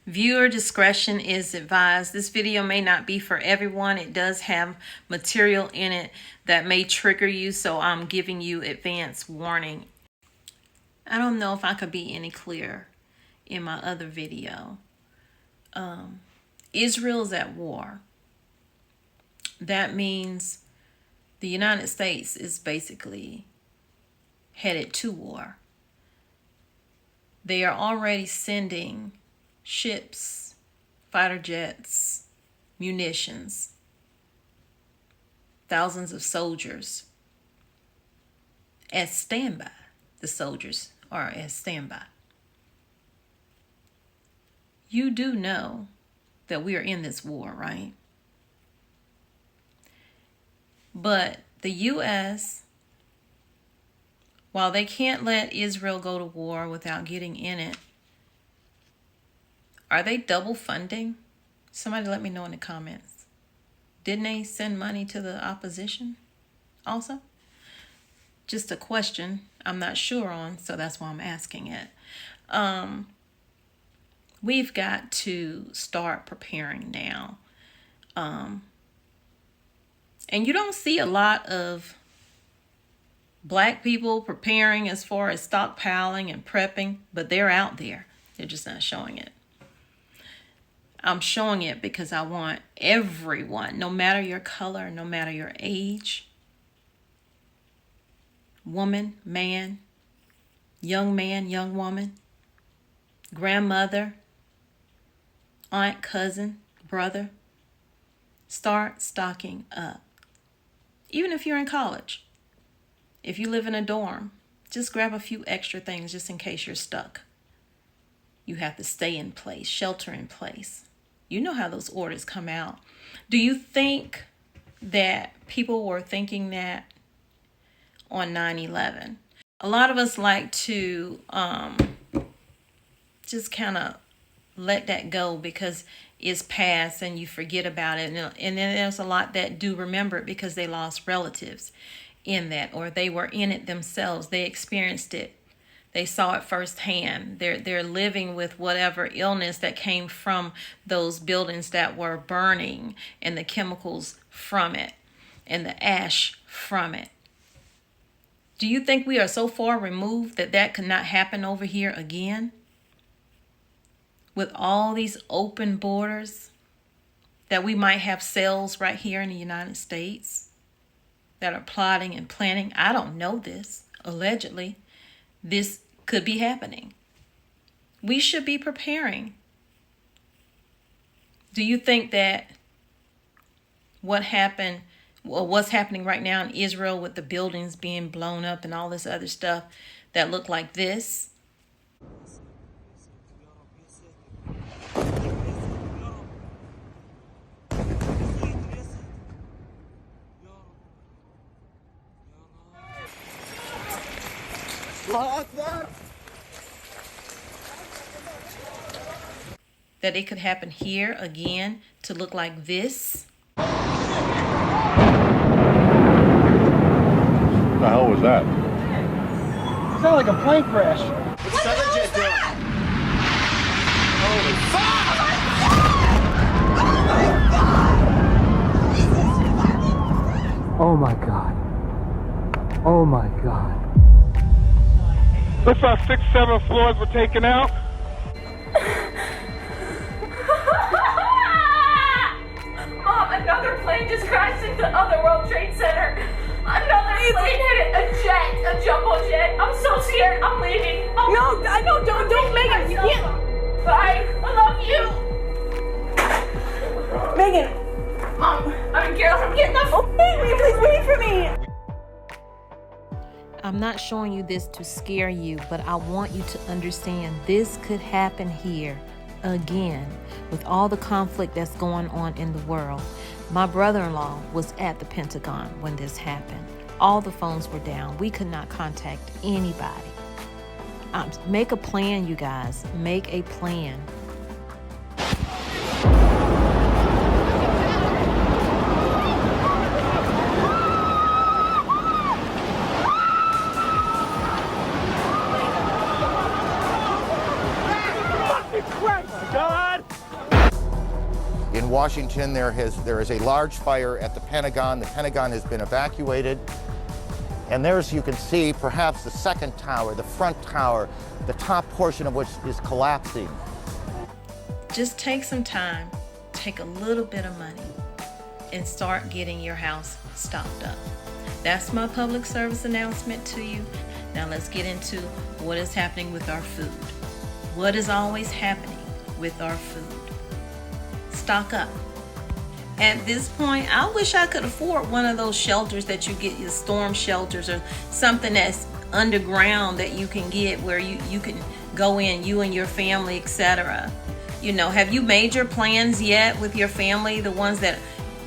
Viewer discretion is advised. This video may not be for everyone. It does have material in it that may trigger you, so I'm giving you advance warning. I don't know if I could be any clearer in my other video. Israel is at war. That means the United States is basically headed to war. They are already sending ships, fighter jets, munitions, thousands of soldiers as standby. The soldiers are as standby. You do know that we are in this war, right? But the U.S., while they can't let Israel go to war without getting in it, are they double funding? Somebody let me know in the comments. Didn't they send money to the opposition also? Just a question I'm not sure on, so that's why I'm asking it. We've got to start preparing now. And you don't see a lot of Black people preparing as far as stockpiling and prepping, but they're out there. They're just not showing it. I'm showing it because I want everyone, no matter your color, no matter your age, woman, man, young woman, grandmother, aunt, cousin, brother, start stocking up. Even if you're in college, if you live in a dorm, just grab a few extra things just in case you're stuck. You have to stay in place, shelter in place. You know how those orders come out. Do you think that people were thinking that on 9/11? A lot of us like to just kind of let that go because it's past and you forget about it. And then there's a lot that do remember it because they lost relatives in that, or they were in it themselves. They experienced it. They saw it firsthand. They're living with whatever illness that came from those buildings that were burning and the chemicals from it and the ash from it. Do you think we are so far removed that that could not happen over here again? With all these open borders, that we might have cells right here in the United States that are plotting and planning. I don't know this. Allegedly, this could be happening. We should be preparing. Do you think that what's happening right now in Israel with the buildings being blown up and all this other stuff that look like this? That it could happen here again to look like this. What the hell was that? It sounded like a plane crash. What's that doing? Holy fuck! Oh my God. Oh my God. Looks like 6, 7 floors were taken out. Mom, another plane just crashed into the other World Trade Center. Another plane hit a jet, a jumbo jet. I'm so scared. I'm leaving. No, I know. Don't, Megan. You can't. Bye. I love you. Megan. Mom, I'm careless. I'm getting the. Oh, please wait for me. I'm not showing you this to scare you, but I want you to understand this could happen here again with all the conflict that's going on in the world. My brother-in-law was at the Pentagon when this happened. All the phones were down. We could not contact anybody. Make a plan, you guys. Make a plan. God! in Washington, there is a large fire at the Pentagon. The Pentagon has been evacuated. And there's, you can see, perhaps the second tower, the front tower, the top portion of which is collapsing. Just take some time, take a little bit of money, and start getting your house stocked up. That's my public service announcement to you. Now let's get into what is happening with our food. What is always happening with our food? Stock up. At this point, I wish I could afford one of those shelters that you get, your storm shelters, or something that's underground that you can get where you can go in, you and your family, etc. You know, have you made your plans yet with your family, the ones that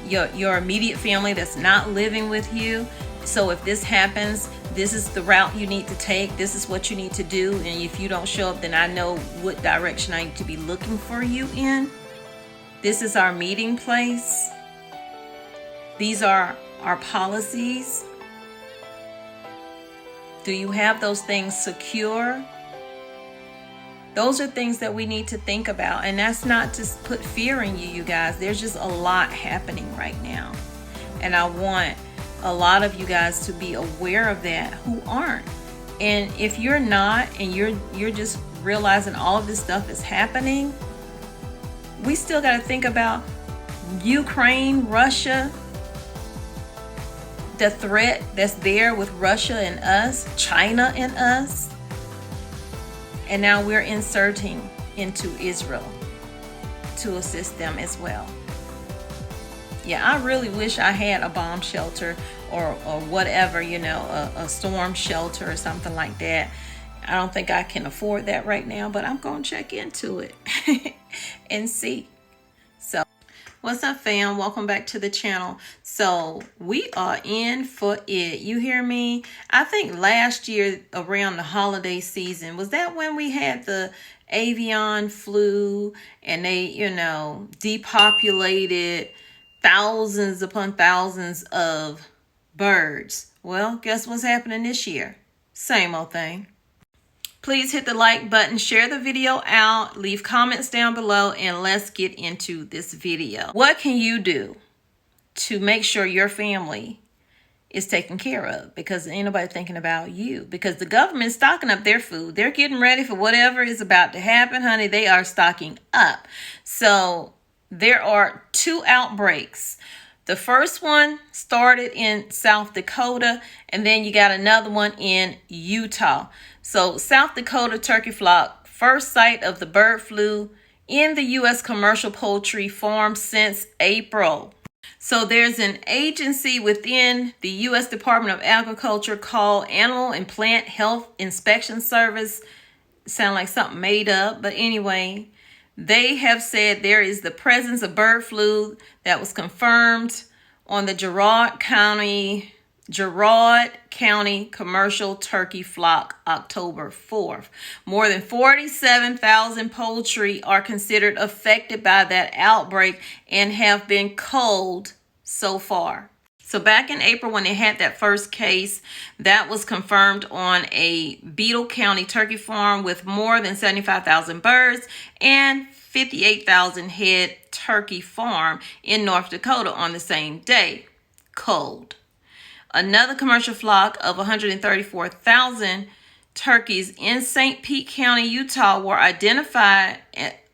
your immediate family that's not living with you? So if this happens, this is the route you need to take. This is what you need to do. And if you don't show up, then I know what direction I need to be looking for you in. This is our meeting place. These are our policies. Do you have those things secure? Those are things that we need to think about. And that's not to put fear in you, you guys. There's just a lot happening right now. And I want a lot of you guys to be aware of that who aren't. And if you're not, and you're just realizing all of this stuff is happening, we still got to think about Ukraine, Russia, the threat that's there with Russia and us, China and us. And now we're inserting into Israel to assist them as well. Yeah, I really wish I had a bomb shelter or whatever, you know, a storm shelter or something like that. I don't think I can afford that right now, but I'm going to check into it and see. So, what's up, fam? Welcome back to the channel. So, we are in for it. You hear me? I think last year around the holiday season, was that when we had the avian flu and they, you know, depopulated thousands upon thousands of birds? Well, guess what's happening this year? Same old thing. Please hit the like button, share the video out, leave comments down below, and let's get into this video. What can you do to make sure your family is taken care of? Because ain't nobody thinking about you. Because the government's stocking up their food. They're getting ready for whatever is about to happen, honey. They are stocking up. So there are 2 outbreaks. The first one started in South Dakota, and then you got another one in Utah. So South Dakota turkey flock, first site of the bird flu in the U.S. commercial poultry farm since April. So there's an agency within the U.S. Department of Agriculture called Animal and Plant Health Inspection Service. Sound like something made up, but anyway, they have said there is the presence of bird flu that was confirmed on the Girard County commercial turkey flock October 4th. More than 47,000 poultry are considered affected by that outbreak and have been culled so far. So back in April, when they had that first case, that was confirmed on a Beadle County turkey farm with more than 75,000 birds and 58,000 head turkey farm in North Dakota on the same day. Culled. Another commercial flock of 134,000 turkeys in St. Pete County, Utah were identified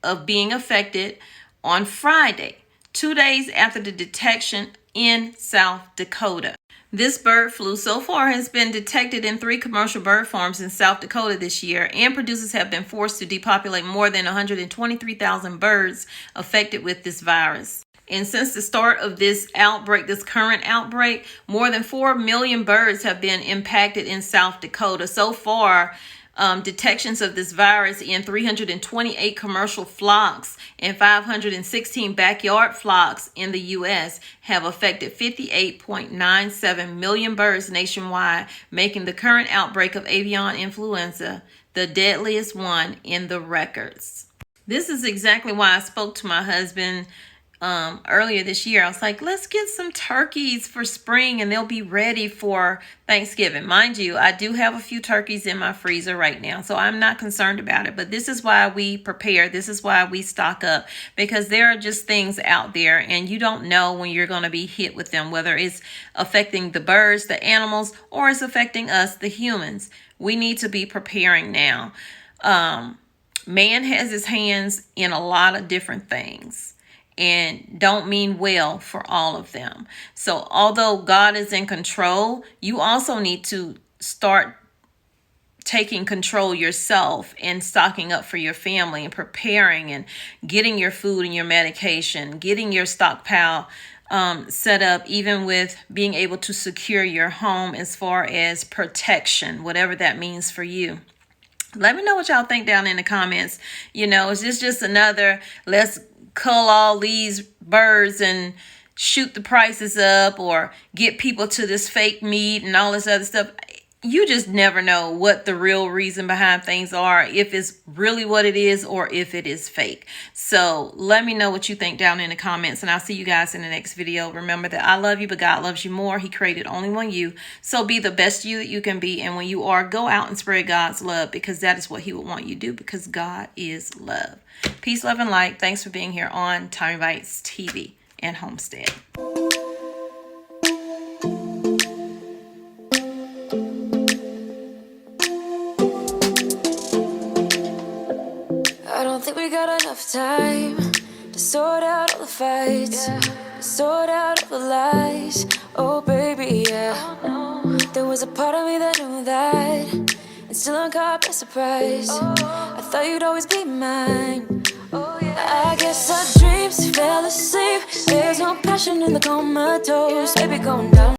of being affected on Friday, 2 days after the detection in South Dakota. This bird flu so far has been detected in 3 commercial bird farms in South Dakota this year, and producers have been forced to depopulate more than 123,000 birds affected with this virus. And since the start of this outbreak, this current outbreak, more than 4 million birds have been impacted in South Dakota. So far, detections of this virus in 328 commercial flocks and 516 backyard flocks in the U.S. have affected 58.97 million birds nationwide, making the current outbreak of avian influenza the deadliest one in the records. This is exactly why I spoke to my husband earlier this year. I was like, let's get some turkeys for spring and they'll be ready for Thanksgiving. Mind you, I do have a few turkeys in my freezer right now, so I'm not concerned about it. But this is why we prepare. This is why we stock up, because there are just things out there and you don't know when you're going to be hit with them, whether it's affecting the birds, the animals, or it's affecting us, the humans. We need to be preparing now. Man has his hands in a lot of different things and don't mean well for all of them. So although God is in control, you also need to start taking control yourself and stocking up for your family and preparing and getting your food and your medication, getting your stockpile set up, even with being able to secure your home as far as protection, whatever that means for you. Let me know what y'all think down in the comments. You know, is this just another let's cull all these birds and shoot the prices up or get people to this fake meat and all this other stuff? You just never know what the real reason behind things are, if it's really what it is or if it is fake. So let me know what you think down in the comments, and I'll see you guys in the next video. Remember that I love you, but God loves you more. He created only one you. So be the best you that you can be. And when you are, go out and spread God's love, because that is what he would want you to do, because God is love. Peace, love, and light. Thanks for being here on Tommy Bites TV and Homestead. I don't think we got enough time to sort out all the fights, to sort out all the lies. Oh baby, yeah. There was a part of me that knew that, and still I'm caught by surprise. I thought you'd always be mine. I guess our dreams fell asleep. There's no passion in the comatose. Baby, going down.